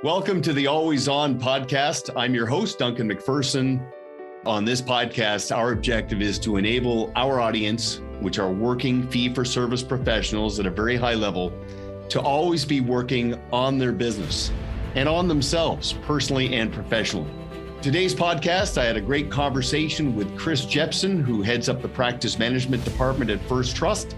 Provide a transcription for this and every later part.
Welcome to the Always On podcast. I'm your host, Duncan MacPherson. On this podcast, our objective is to enable our audience, which are working fee-for-service professionals at a very high level, to always be working on their business and on themselves, personally and professionally. Today's podcast, I had a great conversation with Chris Jeppesen, who heads up the practice management department at First Trust.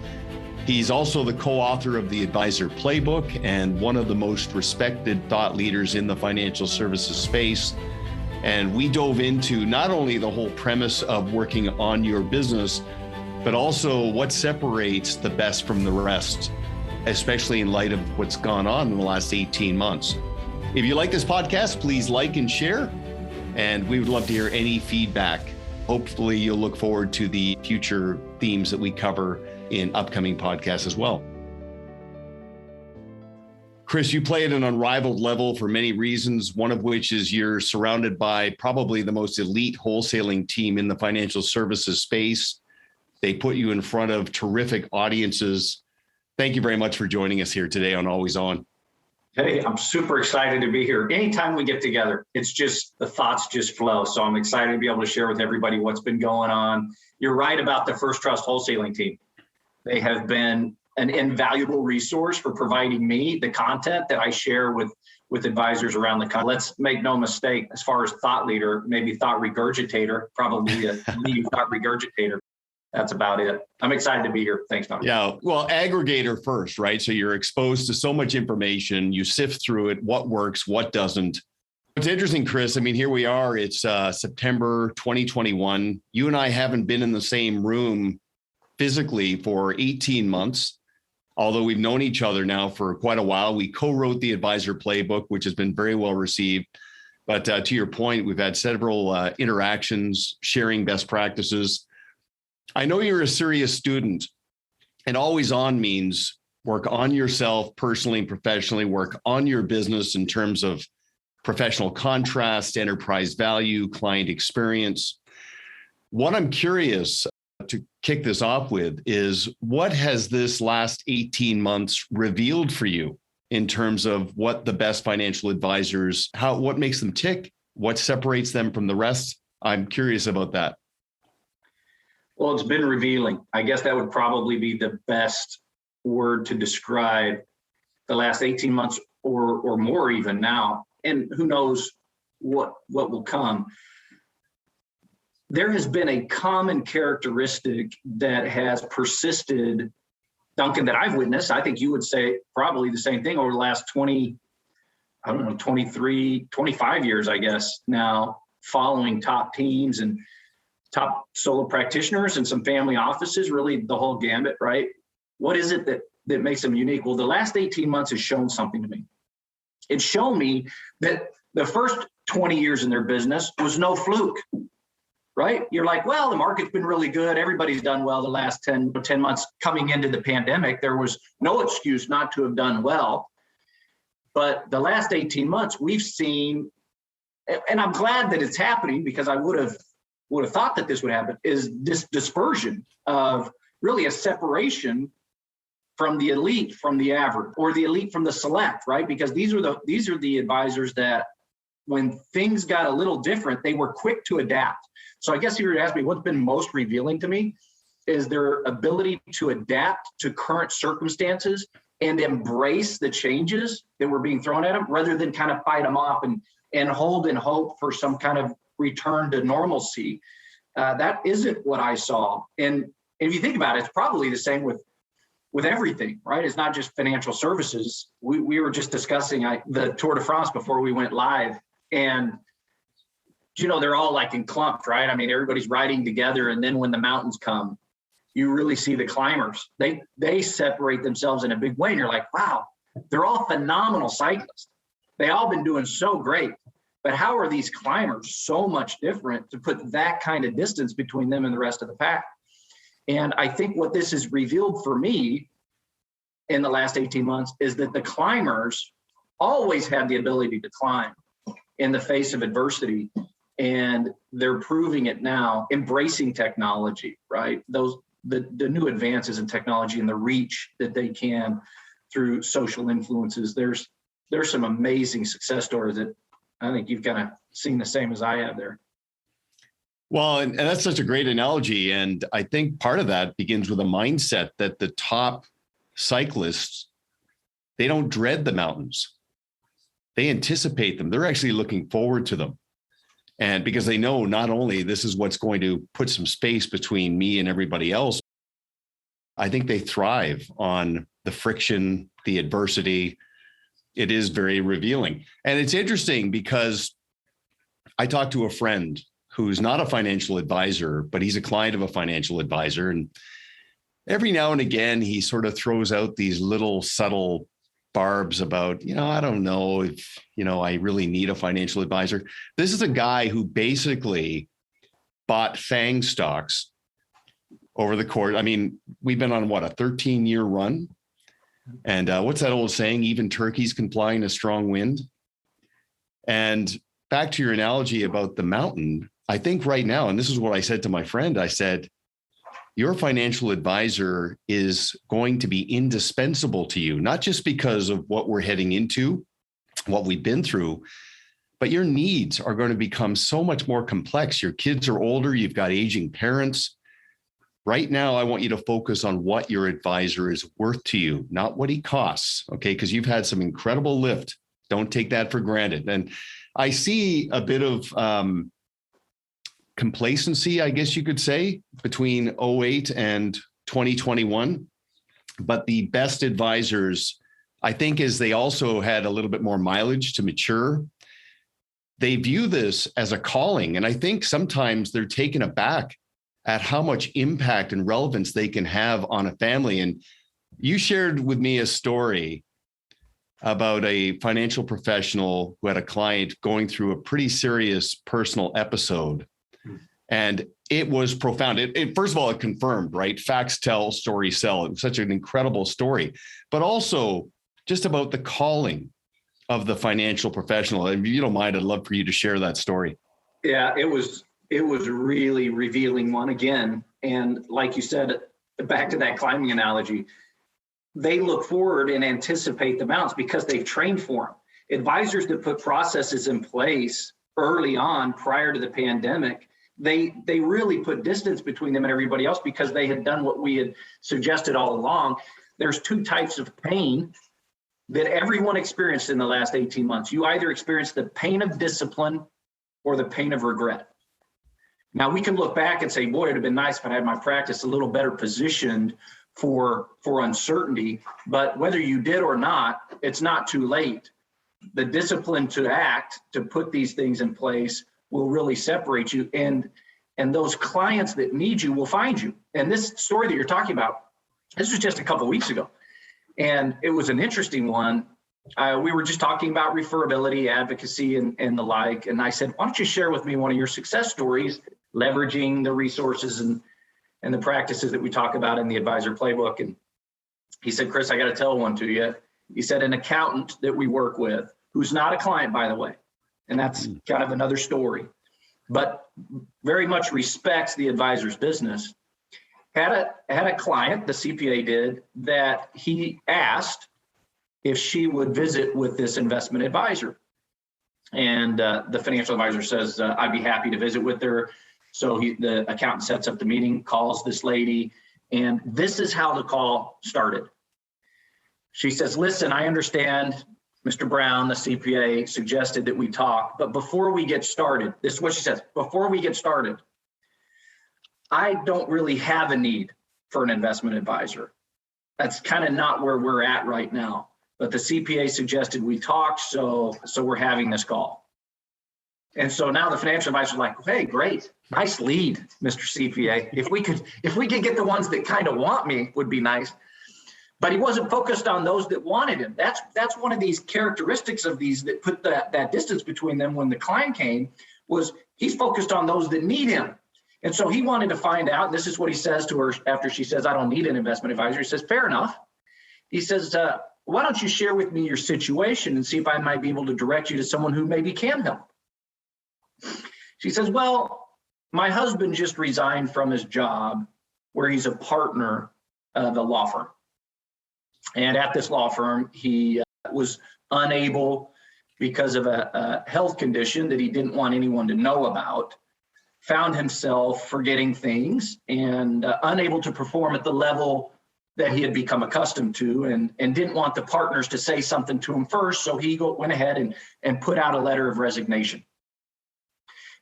He's also the co-author of the Advisor Playbook and one of the most respected thought leaders in the financial services space. And we dove into not only the whole premise of working on your business, but also what separates the best from the rest, especially in light of what's gone on in the last 18 months. If you like this podcast, please like and share. And we would love to hear any feedback. Hopefully you'll look forward to the future themes that we cover in upcoming podcasts as well. Chris, you play at an unrivaled level for many reasons, one of which is you're surrounded by probably the most elite wholesaling team in the financial services space. They put you in front of terrific audiences. Thank you very much for joining us here today on Always On. Hey, I'm super excited to be here. Anytime we get together, it's just the thoughts just flow. So I'm excited to be able to share with everybody what's been going on. You're right about the First Trust wholesaling team. They have been an invaluable resource for providing me the content that I share with advisors around the country. Let's make no mistake, as far as thought leader, maybe thought regurgitator, probably a leading thought regurgitator. That's about it. I'm excited to be here. Thanks, Don. Yeah, well, aggregator first, right? So you're exposed to so much information, you sift through it, what works, what doesn't. It's interesting, Chris. I mean, here we are. It's September 2021. You and I haven't been in the same room physically for 18 months, although we've known each other now for quite a while. We co-wrote the Advisor Playbook, which has been very well received. But to your point, we've had several interactions, sharing best practices. I know you're a serious student, and Always On means work on yourself personally and professionally, work on your business in terms of professional contrast, enterprise value, client experience. What I'm curious to kick this off with is, what has this last 18 months revealed for you in terms of what the best financial advisors, what makes them tick, what separates them from the rest? I'm curious about that. Well, it's been revealing. I guess that would probably be the best word to describe the last 18 months or more even now. And who knows what will come. There has been a common characteristic that has persisted, Duncan, that I've witnessed. I think you would say probably the same thing over the last 23, 25 years, I guess, now, following top teams and top solo practitioners and some family offices, really the whole gambit, right? What is it that makes them unique? Well, the last 18 months has shown something to me. It's shown me that the first 20 years in their business was no fluke, right? You're like, well, the market's been really good. Everybody's done well the last 10 months coming into the pandemic. There was no excuse not to have done well. But the last 18 months, we've seen, and I'm glad that it's happening, because I would have thought that this would happen, is this dispersion of really a separation from the elite, from the average, or the elite from the select, right? Because these are the advisors that, when things got a little different, they were quick to adapt. So I guess if you were to ask me what's been most revealing to me is their ability to adapt to current circumstances and embrace the changes that were being thrown at them, rather than kind of fight them off and hold and hope for some kind of return to normalcy. That isn't what I saw. And if you think about it, it's probably the same with everything, right? It's not just financial services. We were just discussing the Tour de France before we went live, and they're all like in clumps, right? I mean, everybody's riding together, and then when the mountains come, you really see the climbers. They separate themselves in a big way, and you're like, wow, they're all phenomenal cyclists. They all been doing so great. But how are these climbers so much different to put that kind of distance between them and the rest of the pack? And I think what this has revealed for me in the last 18 months is that the climbers always had the ability to climb in the face of adversity. And they're proving it now, embracing technology, right? The new advances in technology and the reach that they can through social influences. There's there's some amazing success stories that I think you've kind of seen the same as I have there. Well, and that's such a great analogy. And I think part of that begins with a mindset that the top cyclists, they don't dread the mountains. They anticipate them. They're actually looking forward to them. And because they know not only this is what's going to put some space between me and everybody else, I think they thrive on the friction, the adversity. It is very revealing. And it's interesting because I talked to a friend who's not a financial advisor, but he's a client of a financial advisor. And every now and again, he sort of throws out these little subtle barbs about, I don't know if, I really need a financial advisor. This is a guy who basically bought FANG stocks over the course. I mean, we've been on a 13-year run. And what's that old saying? Even turkeys can fly in a strong wind. And back to your analogy about the mountain, I think right now, and this is what I said to my friend, I said, your financial advisor is going to be indispensable to you, not just because of what we're heading into, what we've been through, but your needs are going to become so much more complex. Your kids are older. You've got aging parents. Right now, I want you to focus on what your advisor is worth to you, not what he costs, okay? Because you've had some incredible lift. Don't take that for granted. And I see a bit of complacency, I guess you could say, between 2008 and 2021. But the best advisors, I think, as they also had a little bit more mileage to mature, they view this as a calling. And I think sometimes they're taken aback at how much impact and relevance they can have on a family. And you shared with me a story about a financial professional who had a client going through a pretty serious personal episode. And it was profound. It first of all, it confirmed, right? Facts tell, stories sell. It was such an incredible story, but also just about the calling of the financial professional. If you don't mind, I'd love for you to share that story. Yeah, it was a really revealing one again. And like you said, back to that climbing analogy, they look forward and anticipate the mountains because they've trained for them. Advisors that put processes in place early on prior to the pandemic, they really put distance between them and everybody else because they had done what we had suggested all along. There's two types of pain that everyone experienced in the last 18 months. You either experience the pain of discipline or the pain of regret. Now we can look back and say, boy, it'd have been nice if I had my practice a little better positioned for uncertainty, but whether you did or not, it's not too late. The discipline to act, to put these things in place will really separate you. And those clients that need you will find you. And this story that you're talking about, this was just a couple of weeks ago. And it was an interesting one. We were just talking about referability, advocacy, and the like. And I said, why don't you share with me one of your success stories, leveraging the resources and the practices that we talk about in the advisor playbook. And he said, Chris, I got to tell one to you. He said, an accountant that we work with, who's not a client, by the way, and that's kind of another story, but very much respects the advisor's business, had a client, the CPA did, that he asked if she would visit with this investment advisor. And the financial advisor says, I'd be happy to visit with her. So the accountant sets up the meeting, calls this lady, and this is how the call started. She says, listen, I understand Mr. Brown, the CPA, suggested that we talk, but before we get started, this is what she says, before we get started, I don't really have a need for an investment advisor. That's kind of not where we're at right now, but the CPA suggested we talk, so we're having this call. And so now the financial advisor is like, hey, great, nice lead, Mr. CPA. If we could get the ones that kind of want me, would be nice. But he wasn't focused on those that wanted him. That's one of these characteristics of these that put that distance between them when the client came, was he's focused on those that need him. And so he wanted to find out, and this is what he says to her after she says, I don't need an investment advisor. He says, fair enough. He says, why don't you share with me your situation and see if I might be able to direct you to someone who maybe can help. She says, well, my husband just resigned from his job where he's a partner of a law firm. And at this law firm, he was unable, because of a health condition that he didn't want anyone to know about, found himself forgetting things and unable to perform at the level that he had become accustomed to, and didn't want the partners to say something to him first. So he went ahead and put out a letter of resignation.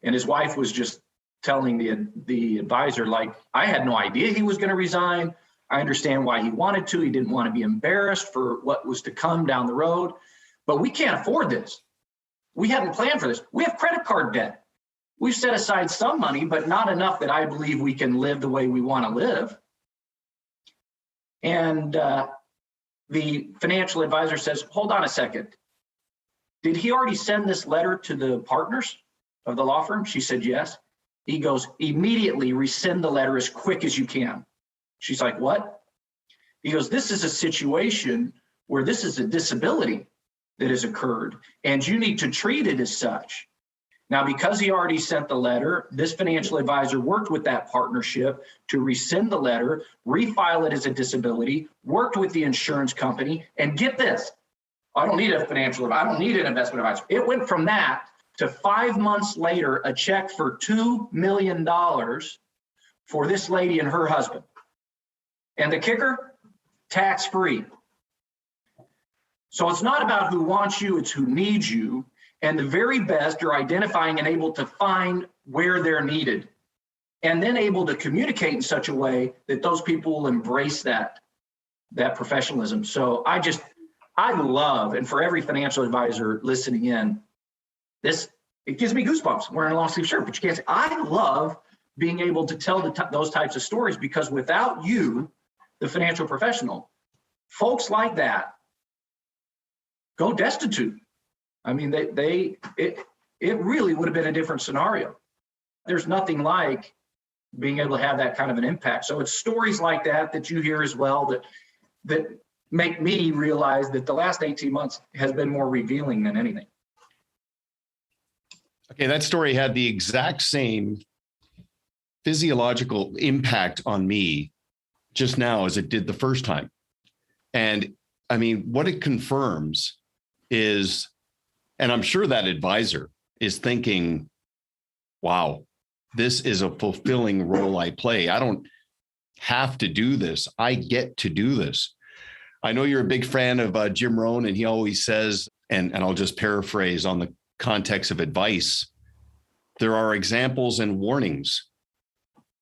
And his wife was just telling the advisor, like, I had no idea he was going to resign. I understand why he wanted to. He didn't want to be embarrassed for what was to come down the road. But we can't afford this. We hadn't planned for this. We have credit card debt. We've set aside some money, but not enough that I believe we can live the way we want to live. And the financial advisor says, hold on a second. Did he already send this letter to the partners of the law firm? She said, yes. He goes, immediately rescind the letter as quick as you can. She's like, what? He goes, this is a situation where this is a disability that has occurred, and you need to treat it as such. Now, because he already sent the letter, this financial advisor worked with that partnership to rescind the letter, refile it as a disability, worked with the insurance company, and get this, I don't need an investment advisor. It went from that to 5 months later, a check for $2 million for this lady and her husband. And the kicker, tax-free. So it's not about who wants you, it's who needs you. And the very best are identifying and able to find where they're needed, and then able to communicate in such a way that those people will embrace that professionalism. So I love, and for every financial advisor listening in, it gives me goosebumps wearing a long sleeve shirt, but you can't say, I love being able to tell those types of stories, because without you, the financial professional, folks like that go destitute. I mean, it really would have been a different scenario. There's nothing like being able to have that kind of an impact. So it's stories like that you hear as well that make me realize that the last 18 months has been more revealing than anything. Okay, that story had the exact same physiological impact on me just now as it did the first time. And I mean, what it confirms is, and I'm sure that advisor is thinking, wow, this is a fulfilling role I play. I don't have to do this. I get to do this. I know you're a big fan of Jim Rohn, and he always says, and I'll just paraphrase on the context of advice, there are examples and warnings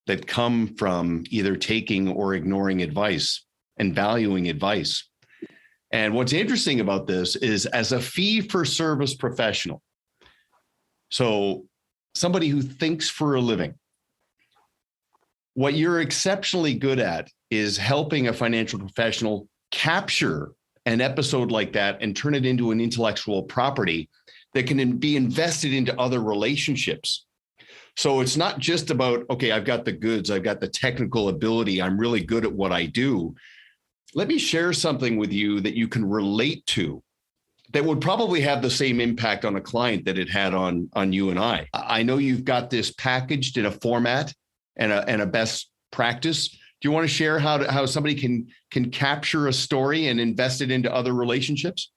that come from either taking or ignoring advice and valuing advice. And what's interesting about this is, as a fee-for-service professional, so somebody who thinks for a living, what you're exceptionally good at is helping a financial professional capture an episode like that and turn it into an intellectual property that can be invested into other relationships. So it's not just about, okay, I've got the goods, I've got the technical ability, I'm really good at what I do. Let me share something with you that you can relate to that would probably have the same impact on a client that it had on you and I. I know you've got this packaged in a format and a best practice. Do you want to share how somebody can capture a story and invest it into other relationships?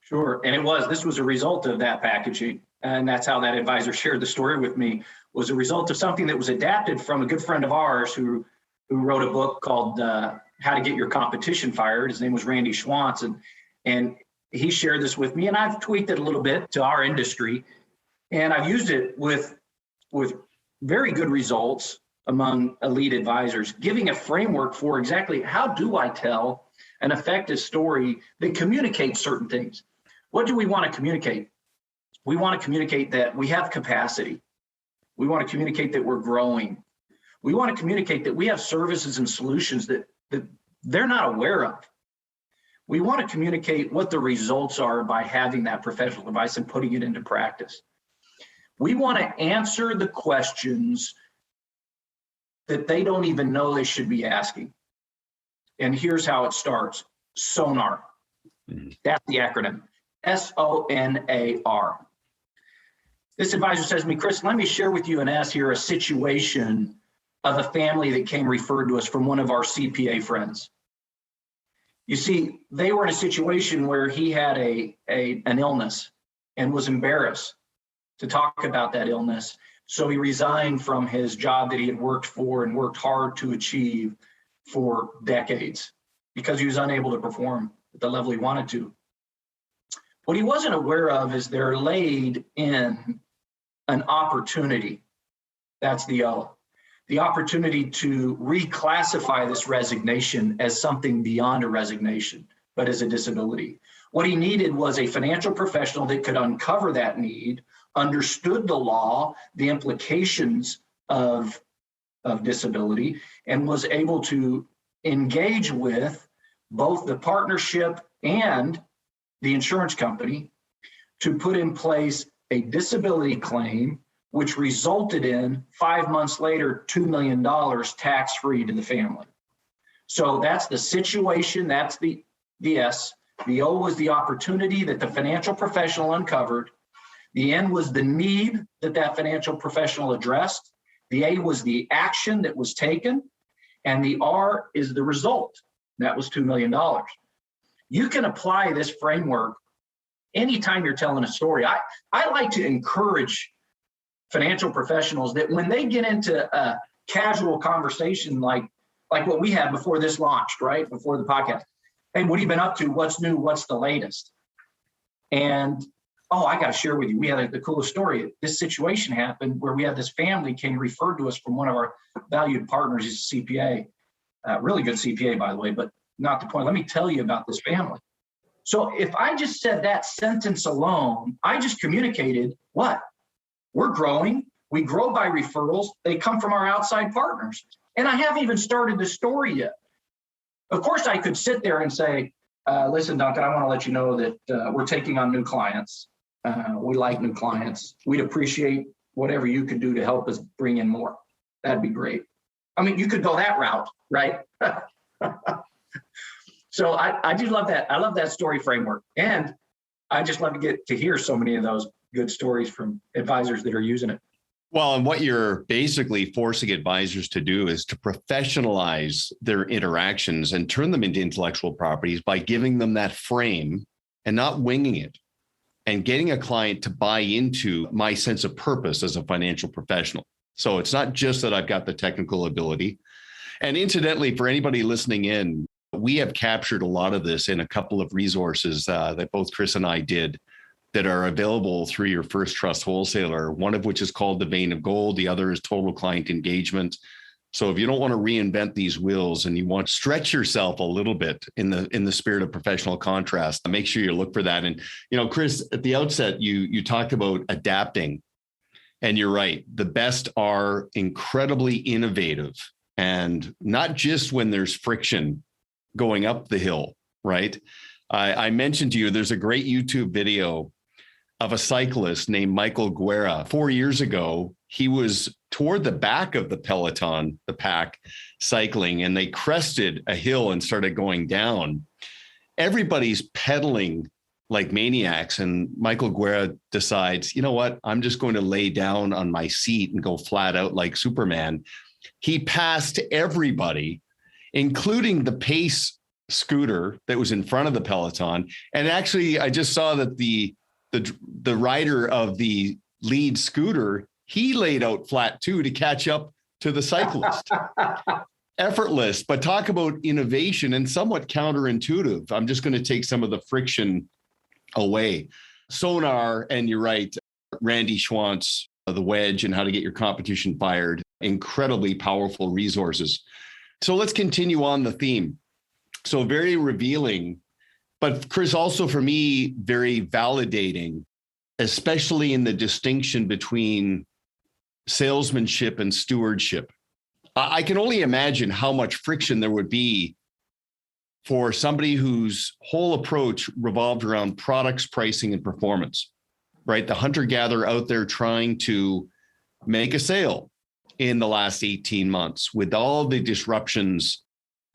Sure. And this was a result of that packaging. And that's how that advisor shared the story with me, was a result of something that was adapted from a good friend of ours who wrote a book called How to Get Your Competition Fired. His name was Randy Schwantz. And he shared this with me, and I've tweaked it a little bit to our industry. And I've used it with very good results among elite advisors, giving a framework for exactly how do I tell an effective story that communicates certain things. What do we want to communicate? We want to communicate that we have capacity. We want to communicate that we're growing. We want to communicate that we have services and solutions that they're not aware of. We want to communicate what the results are by having that professional advice and putting it into practice. We want to answer the questions that they don't even know they should be asking. And here's how it starts. SONAR. That's the acronym. SONAR. This advisor says to me, Chris, let me share with you and ask here a situation of a family that came referred to us from one of our CPA friends. You see, they were in a situation where he had an illness and was embarrassed to talk about that illness. So he resigned from his job that he had worked for and worked hard to achieve for decades because he was unable to perform at the level he wanted to. What he wasn't aware of is they're laid in an opportunity. That's the O. The opportunity to reclassify this resignation as something beyond a resignation, but as a disability. What he needed was a financial professional that could uncover that need, understood the law, the implications of disability, and was able to engage with both the partnership and the insurance company to put in place a disability claim, which resulted in 5 months later, $2 million tax-free to the family. So that's the situation, that's the S. The O was the opportunity that the financial professional uncovered. The N was the need that financial professional addressed. The A was the action that was taken. And the R is the result. That was $2 million. You can apply this framework anytime you're telling a story. I like to encourage financial professionals that when they get into a casual conversation like what we had before this launched, right? Before the podcast. Hey, what have you been up to? What's new? What's the latest? And, I got to share with you. We had the coolest story. This situation happened where we had this family came referred to us from one of our valued partners. He's a CPA, really good CPA, by the way, but not the point. Let me tell you about this family. So if I just said that sentence alone, I just communicated what? We're growing. We grow by referrals. They come from our outside partners. And I haven't even started the story yet. Of course, I could sit there and say, listen, Duncan, I want to let you know that we're taking on new clients. We like new clients. We'd appreciate whatever you could do to help us bring in more. That'd be great. I mean, you could go that route, right? So I do love that. I love that story framework. And I just love to get to hear so many of those good stories from advisors that are using it. Well, and what you're basically forcing advisors to do is to professionalize their interactions and turn them into intellectual properties by giving them that frame and not winging it and getting a client to buy into my sense of purpose as a financial professional. So it's not just that I've got the technical ability. And incidentally, for anybody listening in, we have captured a lot of this in a couple of resources that both Chris and I did that are available through your First Trust wholesaler, one of which is called The Vein of Gold. The other is Total Client Engagement. So if you don't want to reinvent these wheels and you want to stretch yourself a little bit in the spirit of professional contrast, make sure you look for that. And, Chris, at the outset, you talked about adapting, and you're right. The best are incredibly innovative, and not just when there's friction going up the hill, right? I mentioned to you, there's a great YouTube video of a cyclist named Michael Guerra. 4 years ago, he was toward the back of the peloton, the pack, cycling, and they crested a hill and started going down. Everybody's pedaling like maniacs, and Michael Guerra decides, you know what, I'm just going to lay down on my seat and go flat out like Superman. He passed everybody, including the pace scooter that was in front of the peloton. And actually, I just saw that the rider of the lead scooter, he laid out flat too to catch up to the cyclist. Effortless, but talk about innovation and somewhat counterintuitive. I'm just going to take some of the friction away. Sonar, and you're right, Randy Schwantz, The Wedge and How to Get Your Competition Fired, incredibly powerful resources. So let's continue on the theme. So very revealing, but Chris, also for me, very validating, especially in the distinction between salesmanship and stewardship. I can only imagine how much friction there would be for somebody whose whole approach revolved around products, pricing, and performance, right? The hunter-gatherer out there trying to make a sale in the last 18 months with all the disruptions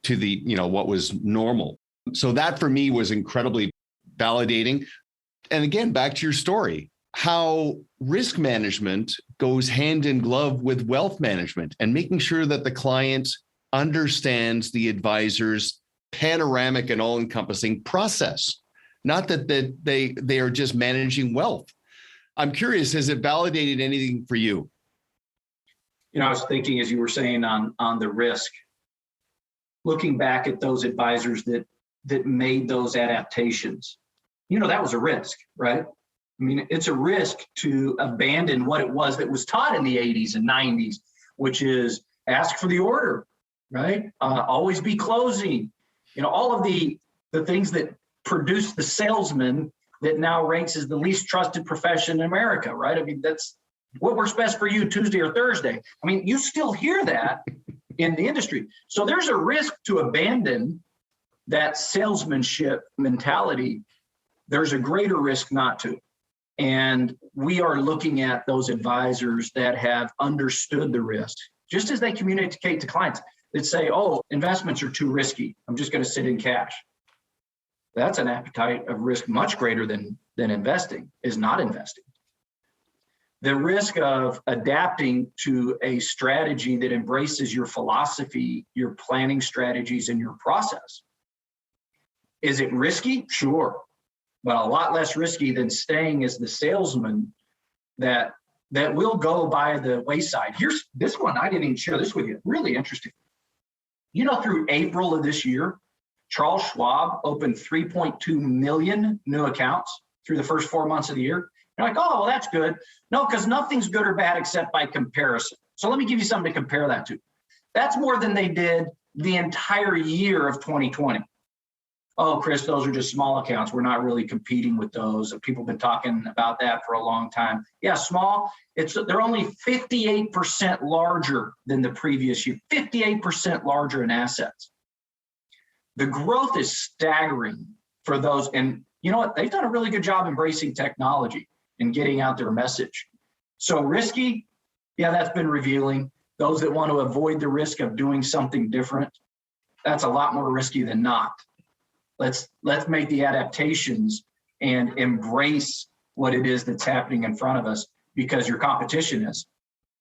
to the, what was normal. So that for me was incredibly validating. And again, back to your story, how risk management goes hand in glove with wealth management and making sure that the client understands the advisor's panoramic and all-encompassing process. Not that they are just managing wealth. I'm curious, has it validated anything for you? I was thinking as you were saying on the risk, looking back at those advisors that made those adaptations, that was a risk, right? I mean, it's a risk to abandon what it was that was taught in the 80s and 90s, which is ask for the order, right? Always be closing. All of the things that produce the salesman that now ranks as the least trusted profession in America, right? I mean, that's what works best for you, Tuesday or Thursday. I mean, you still hear that in the industry. So there's a risk to abandon that salesmanship mentality. There's a greater risk not to. And we are looking at those advisors that have understood the risk, just as they communicate to clients that say, oh, investments are too risky. I'm just going to sit in cash. That's an appetite of risk much greater than investing, is not investing. The risk of adapting to a strategy that embraces your philosophy, your planning strategies, and your process. Is it risky? Sure. But a lot less risky than staying as the salesman that will go by the wayside. Here's this one. I didn't even share this with you. Really interesting. Through April of this year, Charles Schwab opened 3.2 million new accounts through the first 4 months of the year. You're like, oh, well, that's good. No, because nothing's good or bad except by comparison. So let me give you something to compare that to. That's more than they did the entire year of 2020. Oh, Chris, those are just small accounts. We're not really competing with those. People have been talking about that for a long time. Yeah, small. They're only 58% larger than the previous year, 58% larger in assets. The growth is staggering for those. And you know what? They've done a really good job embracing technology and getting out their message. So risky, yeah, that's been revealing. Those that want to avoid the risk of doing something different, that's a lot more risky than not. Let's make the adaptations and embrace what it is that's happening in front of us, because your competition is,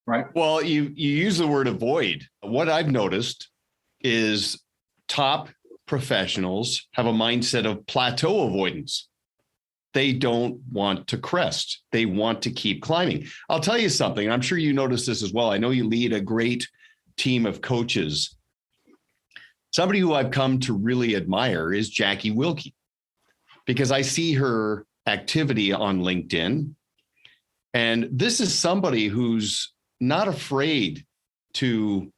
right? Well, you use the word avoid. What I've noticed is top professionals have a mindset of plateau avoidance. They don't want to crest. They want to keep climbing. I'll tell you something. I'm sure you noticed this as well. I know you lead a great team of coaches. Somebody who I've come to really admire is Jackie Wilkie, because I see her activity on LinkedIn. And this is somebody who's not afraid to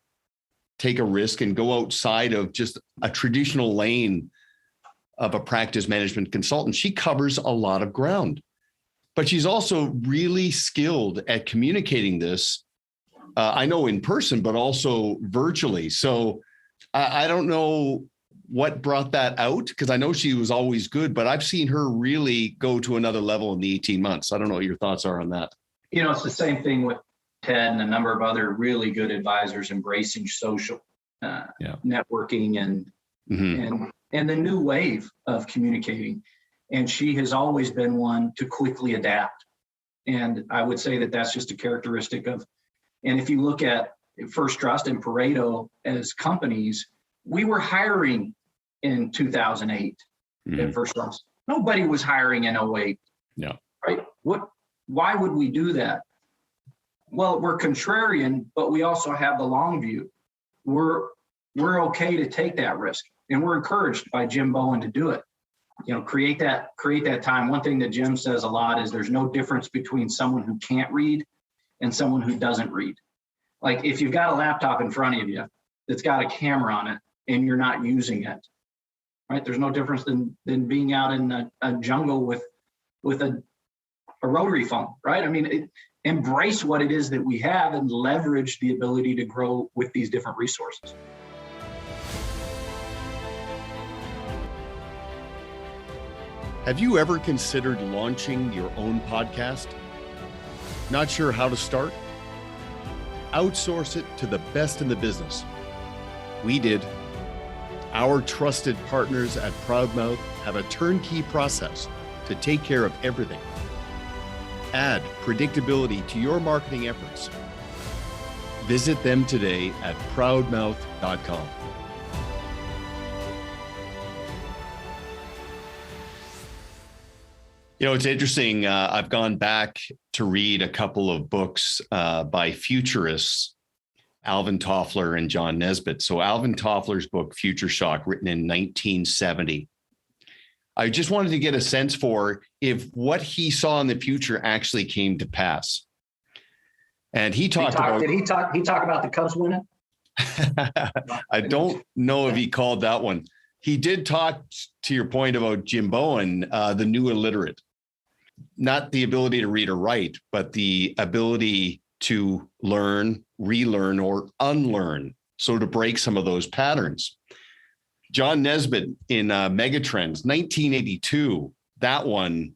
take a risk and go outside of just a traditional lane of a practice management consultant. She covers a lot of ground, but she's also really skilled at communicating this. I know in person, but also virtually. So I don't know what brought that out, because I know she was always good, but I've seen her really go to another level in the 18 months. I don't know what your thoughts are on that. It's the same thing with Ted and a number of other really good advisors embracing social networking and the new wave of communicating. And she has always been one to quickly adapt. And I would say that that's just a characteristic of, and if you look at First Trust and Pareto as companies, we were hiring in 2008 at First Trust. Nobody was hiring in 2008. Yeah. Right? Why would we do that? Well, we're contrarian, but we also have the long view. We're okay to take that risk, and we're encouraged by Jim Bowen to do it. Create that time. One thing that Jim says a lot is there's no difference between someone who can't read and someone who doesn't read. Like if you've got a laptop in front of you that's got a camera on it and you're not using it, right? There's no difference than being out in a jungle with a rotary phone, right? I mean, embrace what it is that we have and leverage the ability to grow with these different resources. Have you ever considered launching your own podcast? Not sure how to start? Outsource it to the best in the business. We did. Our trusted partners at Proudmouth have a turnkey process to take care of everything. Add predictability to your marketing efforts. Visit them today at proudmouth.com. It's interesting. I've gone back to read a couple of books by futurists, Alvin Toffler and John Nesbitt. So Alvin Toffler's book, Future Shock, written in 1970. I just wanted to get a sense for if what he saw in the future actually came to pass. And he talked about. Did he talk about the Cubs winning? I don't know if he called that one. He did talk, to your point about Jim Bowen, the new illiterate. Not the ability to read or write, but the ability to learn, relearn, or unlearn. So to break some of those patterns. John Nesbitt in Megatrends, 1982, that one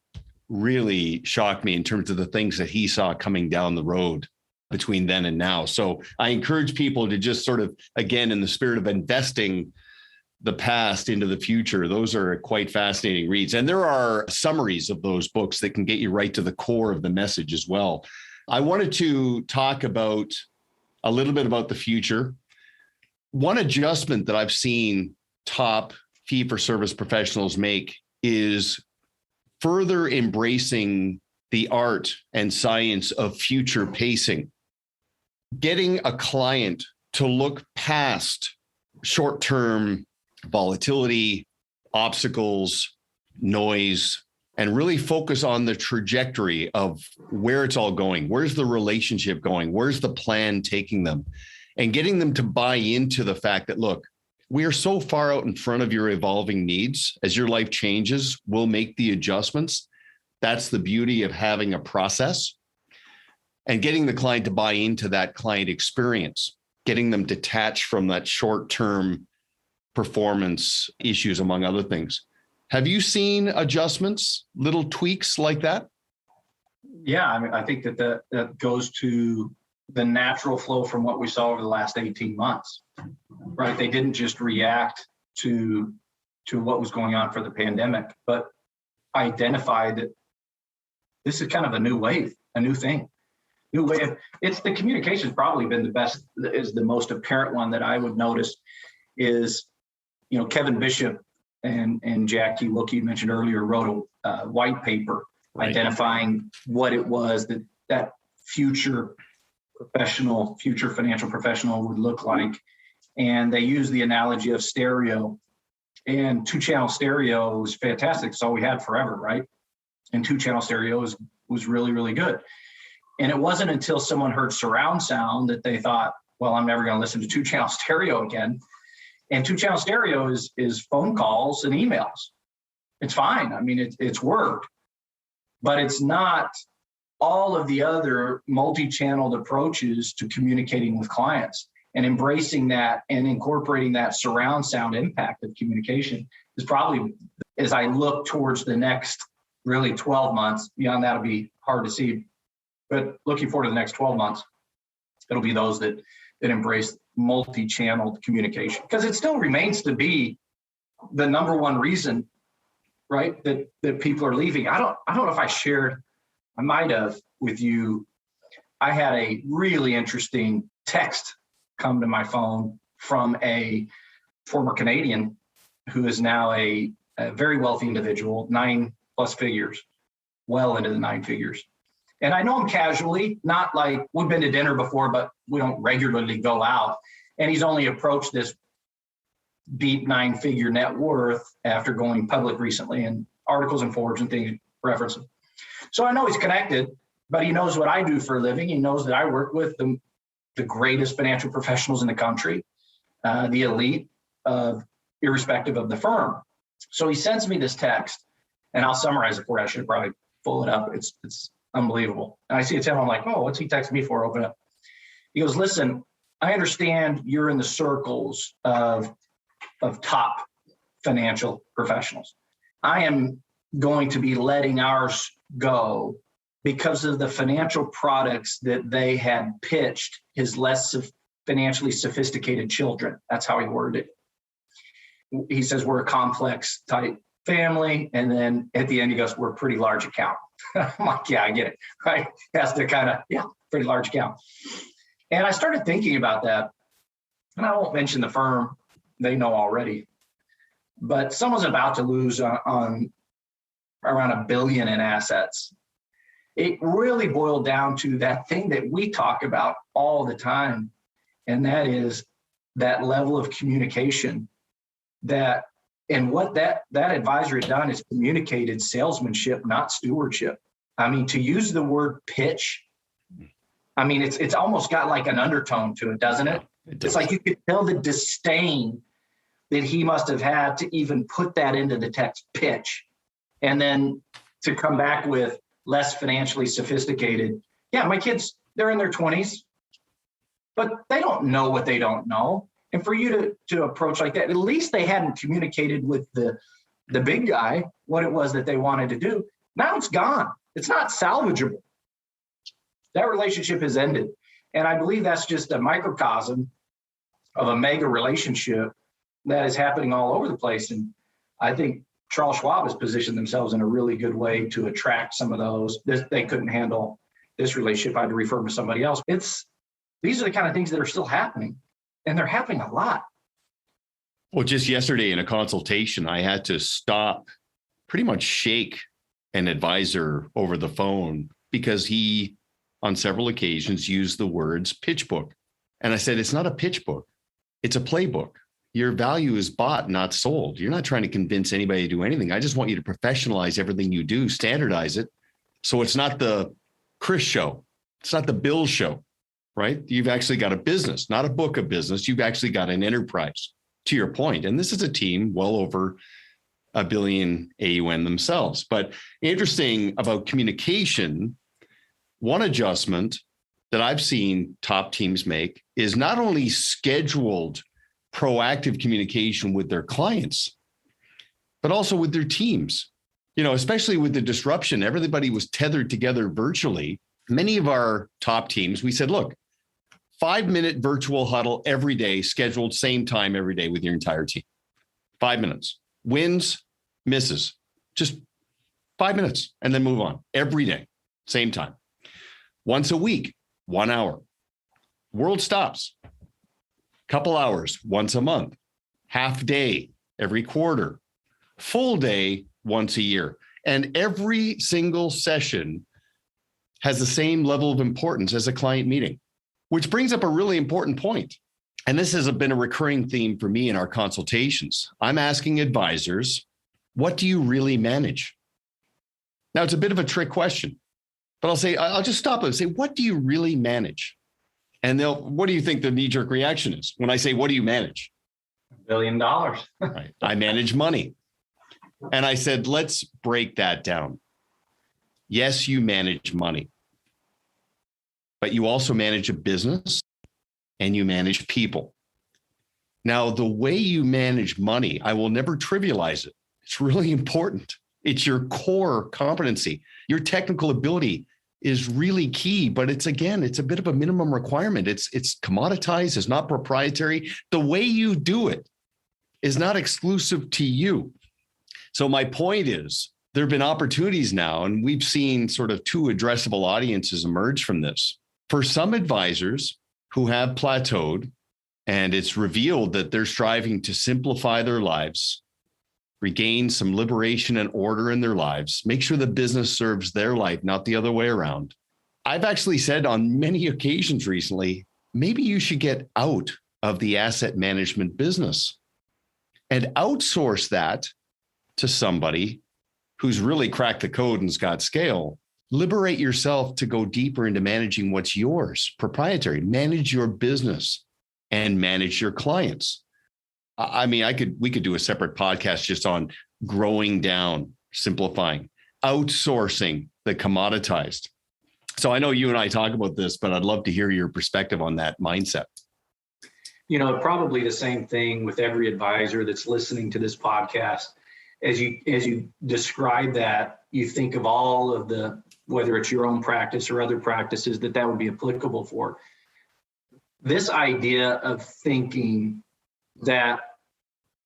really shocked me in terms of the things that he saw coming down the road between then and now. So I encourage people to just sort of, again, in the spirit of investing the past into the future, those are quite fascinating reads. And there are summaries of those books that can get you right to the core of the message as well. I wanted to talk about a little bit about the future. One adjustment that I've seen top fee-for-service professionals make is further embracing the art and science of future pacing. Getting a client to look past short-term volatility, obstacles, noise, and really focus on the trajectory of where it's all going. Where's the relationship going? Where's the plan taking them? And getting them to buy into the fact that, look, we are so far out in front of your evolving needs. As your life changes, we'll make the adjustments. That's the beauty of having a process. And getting the client to buy into that client experience, getting them detached from that short-term performance issues, among other things. Have you seen adjustments, little tweaks like that? Yeah, I mean, I think that goes to the natural flow from what we saw over the last 18 months, right? They didn't just react to what was going on for the pandemic, but identified that this is kind of a new wave, a new thing. New wave. It's the communication's probably been the best, is the most apparent one that I would notice is, Kevin Bishop and Jackie Wilkie, you mentioned earlier, wrote a white paper identifying what it was that future financial professional would look like. And they used the analogy of stereo, and 2-channel stereo was fantastic. It's all we had forever, right? And 2-channel stereo was really, really good. And it wasn't until someone heard surround sound that they thought, well, I'm never going to listen to 2-channel stereo again. And 2-channel stereo is phone calls and emails. It's fine. I mean, it's worked, but it's not all of the other multi-channeled approaches to communicating with clients. And embracing that and incorporating that surround sound impact of communication is probably, as I look towards the next really 12 months, beyond that, it'll be hard to see. But looking forward to the next 12 months, it'll be those that embrace multi-channel communication, because it still remains to be the number one reason, right, that people are leaving. I don't know if I might have with you. I had a really interesting text come to my phone from a former Canadian who is now a very wealthy individual, 9+ figures, well into the 9 figures. And I know him casually, not like we've been to dinner before, but we don't regularly go out. And he's only approached this deep 9-figure net worth after going public recently, and articles and forwards and things reference him. So I know he's connected, but he knows what I do for a living. He knows that I work with the greatest financial professionals in the country, the elite, irrespective of the firm. So he sends me this text, and I'll summarize it for you. I should probably pull it up. It's unbelievable. And I see it's him. I'm like, oh, what's he texting me for? Open it up. He goes, listen, I understand you're in the circles of top financial professionals. I am going to be letting ours go because of the financial products that they had pitched his less financially sophisticated children. That's how he worded it. He says, we're a complex type family. And then at the end, he goes, we're a pretty large account. I'm like, yeah, I get it. Right? Has to kind of, pretty large account. And I started thinking about that. And I won't mention the firm, they know already. But someone's about to lose on around $1 billion in assets. It really boiled down to that thing that we talk about all the time. And that is that level of communication and what that advisor had done is communicated salesmanship, not stewardship. I mean, to use the word pitch, I mean, it's almost got like an undertone to it, doesn't it? It's like you could tell the disdain that he must have had to even put that into the text, pitch. And then to come back with less financially sophisticated. Yeah, my kids, they're in their 20s, but they don't know what they don't know. And for you to approach like that, at least they hadn't communicated with the big guy what it was that they wanted to do. Now it's gone. It's not salvageable. That relationship has ended. And I believe that's just a microcosm of a mega relationship that is happening all over the place. And I think Charles Schwab has positioned themselves in a really good way to attract some of those. They couldn't handle this relationship. I had to refer them to somebody else. These are the kind of things that are still happening, and they're happening a lot. Well, just yesterday in a consultation, I had to stop, pretty much shake an advisor over the phone because he, on several occasions, used the words pitch book. And I said, it's not a pitch book. It's a playbook. Your value is bought, not sold. You're not trying to convince anybody to do anything. I just want you to professionalize everything you do, standardize it. So it's not the Chris show. It's not the Bill show, right? You've actually got a business, not a book of business. You've actually got an enterprise, to your point. And this is a team well over $1 billion AUM themselves. But interesting about communication, one adjustment that I've seen top teams make is not only scheduled proactive communication with their clients, but also with their teams. You know, especially with the disruption, everybody was tethered together virtually. Many of our top teams, we said, look, 5-minute virtual huddle every day, scheduled same time every day with your entire team. 5 minutes, wins, misses, just 5 minutes, and then move on every day, same time. Once a week, 1 hour. World stops. Couple hours once a month, half day every quarter, full day once a year. And every single session has the same level of importance as a client meeting, which brings up a really important point. And this has been a recurring theme for me in our consultations. I'm asking advisors, what do you really manage? Now, it's a bit of a trick question, but I'll just stop and say, what do you really manage? And what do you think the knee-jerk reaction is when I say, what do you manage? $1 billion. Right. I manage money. And I said, let's break that down. Yes, you manage money, but you also manage a business and you manage people. Now, the way you manage money, I will never trivialize it. It's really important. It's your core competency. Your technical ability is really key, but it's a bit of a minimum requirement. It's commoditized, it's not proprietary. The way you do it is not exclusive to you. So my point is, there have been opportunities now, and we've seen sort of two addressable audiences emerge from this. For some advisors who have plateaued, and it's revealed that they're striving to simplify their lives, regain some liberation and order in their lives, make sure the business serves their life, not the other way around. I've actually said on many occasions recently, maybe you should get out of the asset management business and outsource that to somebody who's really cracked the code and's got scale. Liberate yourself to go deeper into managing what's yours, proprietary. Manage your business and manage your clients. I mean, we could do a separate podcast just on growing down, simplifying, outsourcing the commoditized. So I know you and I talk about this, but I'd love to hear your perspective on that mindset. You know, probably the same thing with every advisor that's listening to this podcast. As you describe that, you think of all of the, whether it's your own practice or other practices that would be applicable for. This idea of thinking that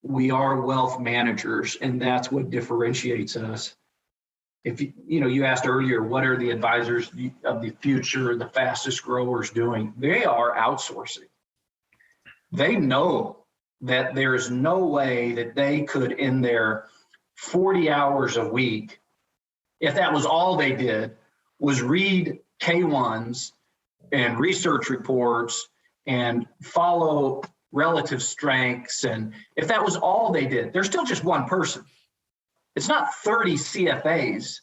we are wealth managers and that's what differentiates us. If you asked earlier, what are the advisors of the future, the fastest growers doing? They are outsourcing. They know that there's no way that they could, in their 40 hours a week, if that was all they did was read K1s and research reports and follow relative strengths, and if that was all they did, they're still just one person. It's not 30 CFAs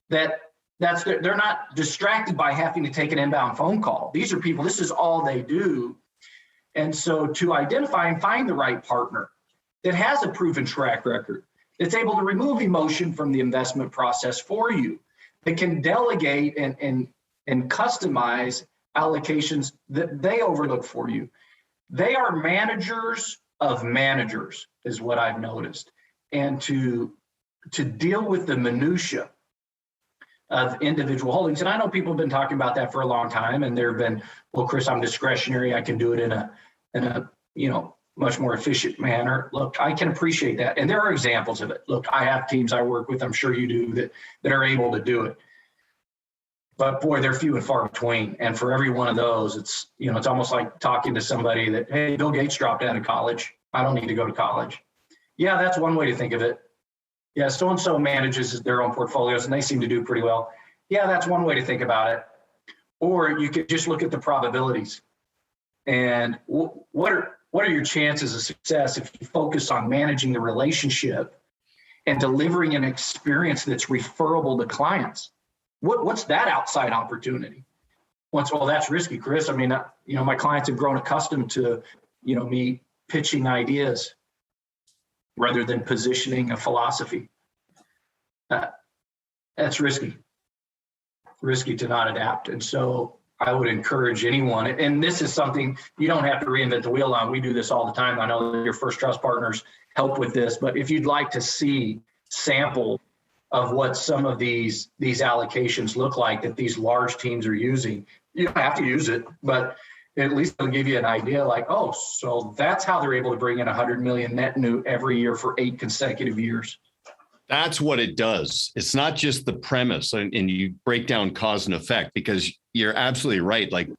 they're not distracted by having to take an inbound phone call. These are people, this is all they do. And so to identify and find the right partner that has a proven track record, that's able to remove emotion from the investment process for you, that can delegate and customize allocations that they overlook for you. They are managers of managers, is what I've noticed. And to deal with the minutia of individual holdings. And I know people have been talking about that for a long time, and there have been, well, Chris, I'm discretionary. I can do it in a much more efficient manner. Look, I can appreciate that. And there are examples of it. Look, I have teams I work with, I'm sure you do, that are able to do it. But boy, they're few and far between. And for every one of those, it's almost like talking to somebody that, hey, Bill Gates dropped out of college. I don't need to go to college. Yeah, that's one way to think of it. Yeah, so-and-so manages their own portfolios and they seem to do pretty well. Yeah, that's one way to think about it. Or you could just look at the probabilities. And what are your chances of success if you focus on managing the relationship and delivering an experience that's referable to clients? What's that outside opportunity? Well, that's risky, Chris. I mean, my clients have grown accustomed to, me pitching ideas rather than positioning a philosophy. That's risky to not adapt. And so I would encourage anyone, and this is something you don't have to reinvent the wheel on. We do this all the time. I know that your First Trust partners help with this, but if you'd like to see sample of what some of these allocations look like that these large teams are using, you don't have to use it, but at least it'll give you an idea like, oh, so that's how they're able to bring in 100 million net new every year for 8 consecutive years. That's what it does. It's not just the premise, and you break down cause and effect, because you're absolutely right. Like,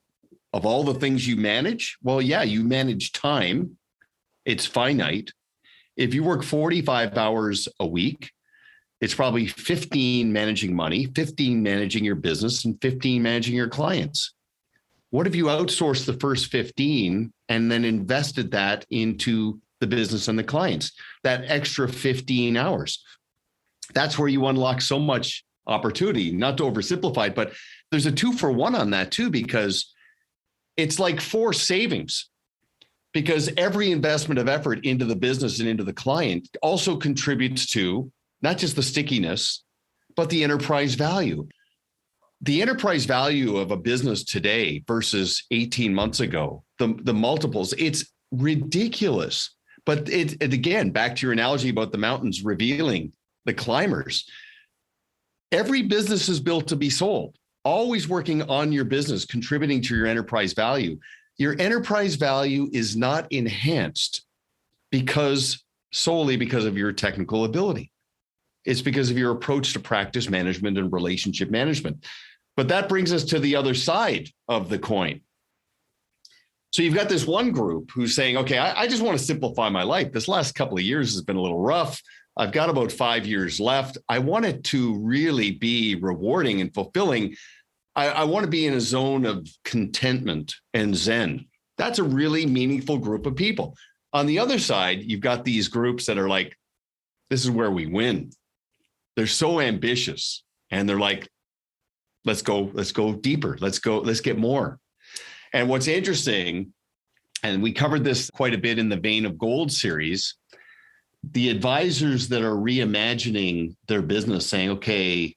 of all the things you manage, well, yeah, you manage time. It's finite. If you work 45 hours a week, it's probably 15 managing money, 15 managing your business, and 15 managing your clients. What if you outsourced the first 15 and then invested that into the business and the clients, that extra 15 hours? That's where you unlock so much opportunity, not to oversimplify it, but there's a 2-for-1 on that too, because it's like 4 savings, because every investment of effort into the business and into the client also contributes to not just the stickiness, but the enterprise value. The enterprise value of a business today versus 18 months ago, the multiples, it's ridiculous. But it again, back to your analogy about the mountains revealing the climbers. Every business is built to be sold, always working on your business, contributing to your enterprise value. Your enterprise value is not enhanced solely because of your technical ability. It's because of your approach to practice management and relationship management. But that brings us to the other side of the coin. So you've got this one group who's saying, okay, I just want to simplify my life. This last couple of years has been a little rough. I've got about 5 years left. I want it to really be rewarding and fulfilling. I want to be in a zone of contentment and Zen. That's a really meaningful group of people. On the other side, you've got these groups that are like, this is where we win. They're so ambitious and they're like, let's go deeper. Let's get more. And what's interesting, and we covered this quite a bit in the Vein of Gold series, the advisors that are reimagining their business saying, okay,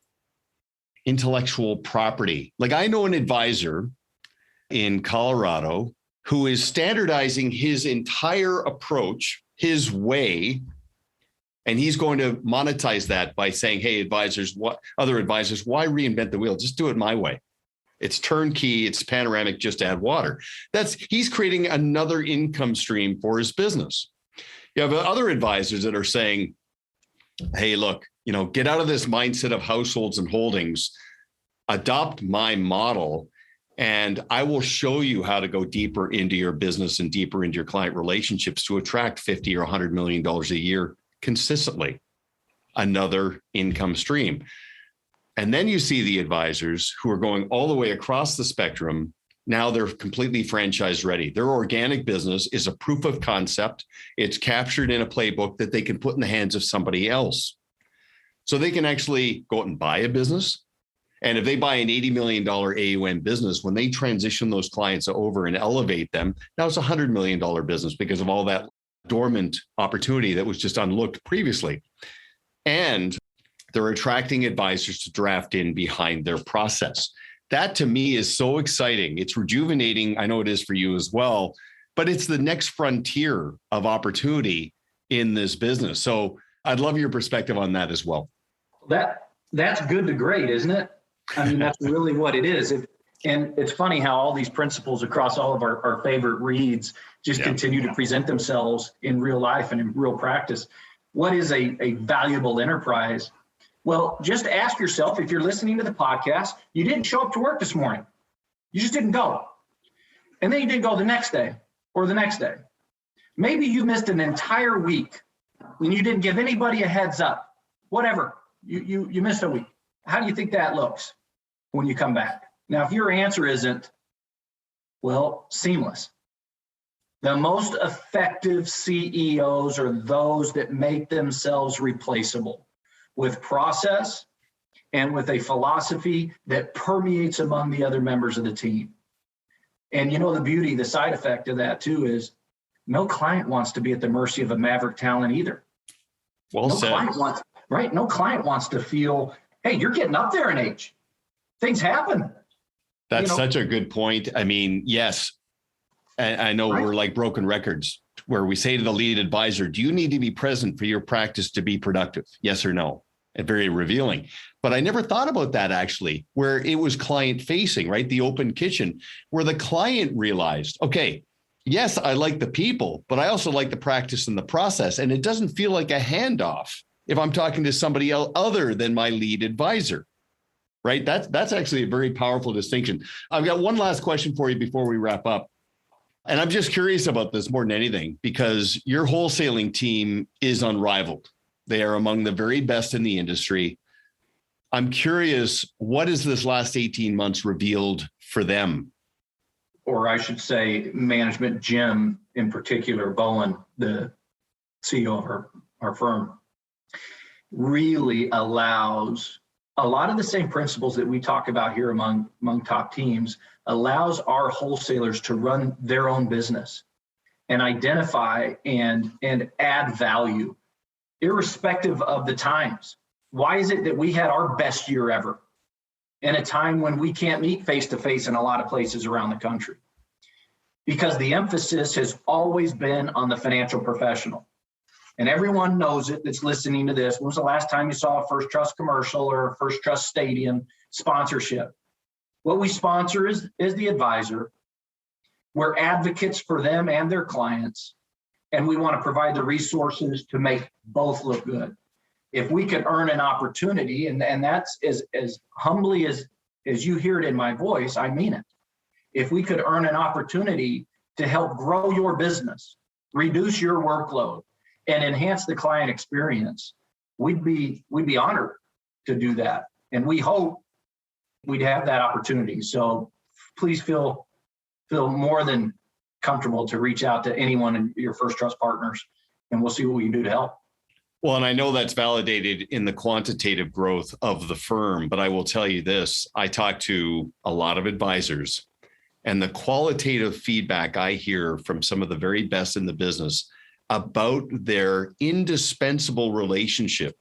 intellectual property. Like, I know an advisor in Colorado who is standardizing his entire approach, his way, and he's going to monetize that by saying, hey, other advisors, why reinvent the wheel? Just do it my way. It's turnkey, it's panoramic, just add water. He's creating another income stream for his business. You have other advisors that are saying, hey, look, get out of this mindset of households and holdings, adopt my model, and I will show you how to go deeper into your business and deeper into your client relationships to attract $50 or $100 million a year consistently. Another income stream. And then you see the advisors who are going all the way across the spectrum. Now they're completely franchise ready. Their organic business is a proof of concept. It's captured in a playbook that they can put in the hands of somebody else. So they can actually go out and buy a business. And if they buy an $80 million AUM business, when they transition those clients over and elevate them, now it's a $100 million business because of all that dormant opportunity that was just unlooked previously. And they're attracting advisors to draft in behind their process. That to me is so exciting. It's rejuvenating. I know it is for you as well, but it's the next frontier of opportunity in this business. So I'd love your perspective on that as well. That's good to great, isn't it? I mean, that's really what it is. And it's funny how all these principles across all of our favorite reads just continue to present themselves in real life and in real practice. What is a valuable enterprise? Well, just ask yourself, if you're listening to the podcast, you didn't show up to work this morning. You just didn't go. And then you didn't go the next day or the next day. Maybe you missed an entire week and you didn't give anybody a heads up. Whatever, you missed a week. How do you think that looks when you come back? Now, if your answer isn't, well, seamless. The most effective CEOs are those that make themselves replaceable with process and with a philosophy that permeates among the other members of the team. And you know, the beauty, the side effect of that too is no client wants to be at the mercy of a maverick talent either. Well said. No client wants to feel, hey, you're getting up there in age. Things happen. That's such a good point. I mean, yes, I know we're like broken records where we say to the lead advisor, do you need to be present for your practice to be productive? Yes or no? And very revealing. But I never thought about that actually, where it was client facing, right? The open kitchen, where the client realized, okay, yes, I like the people, but I also like the practice and the process. And it doesn't feel like a handoff if I'm talking to somebody else other than my lead advisor, right? That's actually a very powerful distinction. I've got one last question for you before we wrap up. And I'm just curious about this more than anything, because your wholesaling team is unrivaled. They are among the very best in the industry. I'm curious, what has this last 18 months revealed for them? Or I should say management, Jim in particular, Bowen, the CEO of our firm, really allows a lot of the same principles that we talk about here among top teams, allows our wholesalers to run their own business and identify and add value, irrespective of the times. Why is it that we had our best year ever in a time when we can't meet face-to-face in a lot of places around the country? Because the emphasis has always been on the financial professional. And everyone knows it that's listening to this. When was the last time you saw a First Trust commercial or a First Trust Stadium sponsorship? What we sponsor is the advisor. We're advocates for them and their clients. And we want to provide the resources to make both look good. If we could earn an opportunity, and that's as humbly as you hear it in my voice, I mean it. If we could earn an opportunity to help grow your business, reduce your workload, and enhance the client experience, we'd be honored to do that. And we hope we'd have that opportunity. So please feel more than comfortable to reach out to anyone in your First Trust partners, and we'll see what we can do to help. Well, and I know that's validated in the quantitative growth of the firm, but I will tell you this, I talk to a lot of advisors, and the qualitative feedback I hear from some of the very best in the business about their indispensable relationship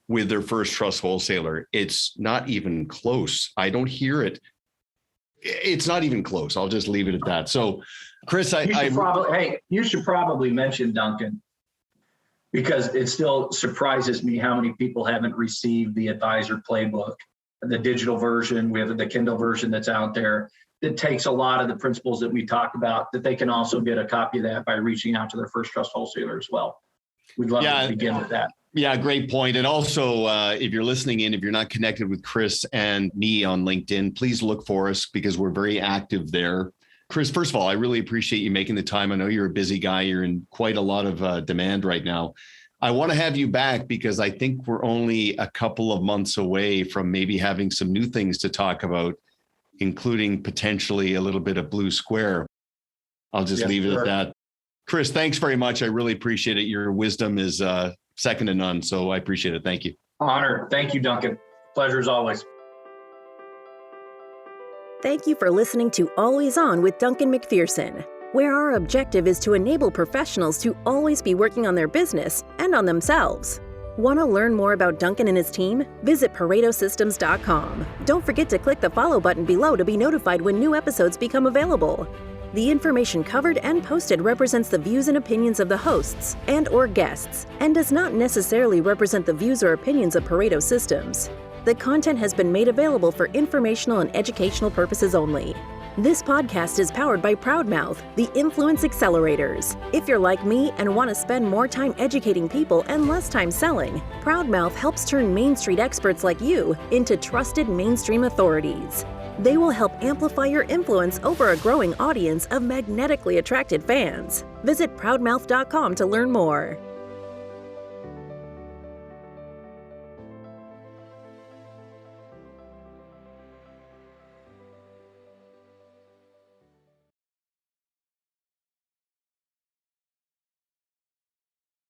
with their First Trust wholesaler, it's not even close. I don't hear it. It's not even close. I'll just leave it at that. So, Chris, you should probably mention Duncan, because it still surprises me how many people haven't received the advisor playbook, the digital version. We have the Kindle version that's out there. It takes a lot of the principles that we talk about, that they can also get a copy of that by reaching out to their First Trust wholesaler as well. We'd love to begin with that. Yeah, great point. And also, if you're listening in, if you're not connected with Chris and me on LinkedIn, please look for us because we're very active there. Chris, first of all, I really appreciate you making the time. I know you're a busy guy. You're in quite a lot of demand right now. I want to have you back because I think we're only a couple of months away from maybe having some new things to talk about, including potentially a little bit of Blue Square. I'll just leave it at that. Chris, thanks very much. I really appreciate it. Your wisdom is second to none. So I appreciate it. Thank you. Honor. Thank you, Duncan. Pleasure as always. Thank you for listening to Always On with Duncan MacPherson, where our objective is to enable professionals to always be working on their business and on themselves. Want to learn more about Duncan and his team? Visit ParetoSystems.com. Don't forget to click the follow button below to be notified when new episodes become available. The information covered and posted represents the views and opinions of the hosts and/or guests and does not necessarily represent the views or opinions of Pareto Systems. The content has been made available for informational and educational purposes only. This podcast is powered by Proudmouth, the Influence Accelerators. If you're like me and want to spend more time educating people and less time selling, Proudmouth helps turn Main Street experts like you into trusted mainstream authorities. They will help amplify your influence over a growing audience of magnetically attracted fans. Visit proudmouth.com to learn more.